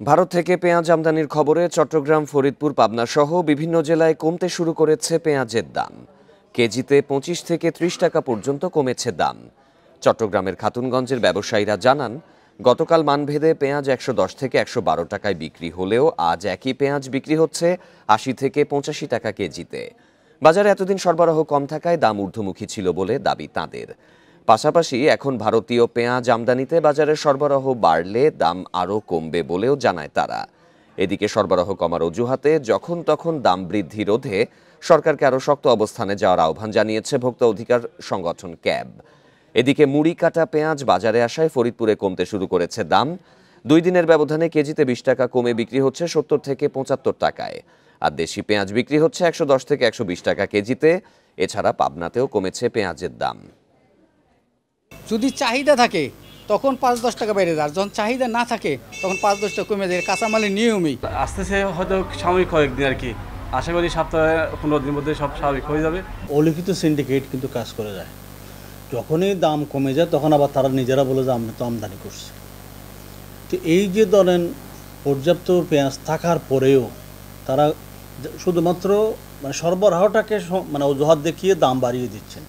ভারত থেকে পেঁয়াজ আমদানির খবরে চট্টগ্রাম, ফরিদপুর, পাবনা সহ বিভিন্ন জেলায় কমতে শুরু করেছে পেঁয়াজের দাম। কেজিতে ২৫ থেকে ৩০ টাকা পর্যন্ত কমেছে দাম। চট্টগ্রামের খাতুনগঞ্জের ব্যবসায়ীরা জানান, গতকাল মানভেদে পেঁয়াজ ১১০ থেকে ১১২ টাকায় বিক্রি হলেও আজ একই পেঁয়াজ বিক্রি হচ্ছে ৮০ থেকে ৮৫ টাকা কেজিতে। বাজারে এতদিন সরবরাহ কম থাকায় দাম ঊর্ধ্বমুখী ছিল বলে দাবি তাঁদের। পাশাপাশি এখন ভারতীয় পেঁয়াজ আমদানিতে বাজারে সরবরাহ বাড়লে দাম আরও কমবে বলেও জানায় তারা। এদিকে সরবরাহ কমার অজুহাতে যখন তখন দাম বৃদ্ধি রোধে সরকারকে আরও শক্ত অবস্থানে যাওয়ার আহ্বান জানিয়েছে ভোক্তা অধিকার সংগঠন ক্যাব। এদিকে মুড়ি কাটা পেঁয়াজ বাজারে আসায় ফরিদপুরে কমতে শুরু করেছে দাম। ২ দিনের ব্যবধানে কেজিতে ২০ টাকা কমে বিক্রি হচ্ছে ৭০ থেকে ৭৫ টাকায়। আর দেশি পেঁয়াজ বিক্রি হচ্ছে ১১০ থেকে ১২০ টাকা কেজিতে। এছাড়া পাবনাতেও কমেছে পেঁয়াজের দাম। যদি চাহিদা থাকে তখন ৫-১০ টাকা বেড়ে যায়, যখন চাহিদা না থাকে তখন ৫-১০ টাকা কমে যায়। কাঁচামালের নিয়মই আসতেছে, হয়তো সাময়িক কয়েকদিন আর কি। আশা করি সপ্তাহে ১৫ দিনের মধ্যে সব স্বাভাবিক হয়ে যাবে। অলিখিত সিন্ডিকেট কিন্তু কাজ করে যায়, যখনই দাম কমে যায় তখন আবার তারা নিজেরা বলে যে আমরা তো আমদানি করছি। তো এই যে ধরেন পর্যাপ্ত পেঁয়াজ থাকার পরেও তারা শুধুমাত্র সরবরাহটাকে অজুহাত দেখিয়ে দাম বাড়িয়ে দিচ্ছেন।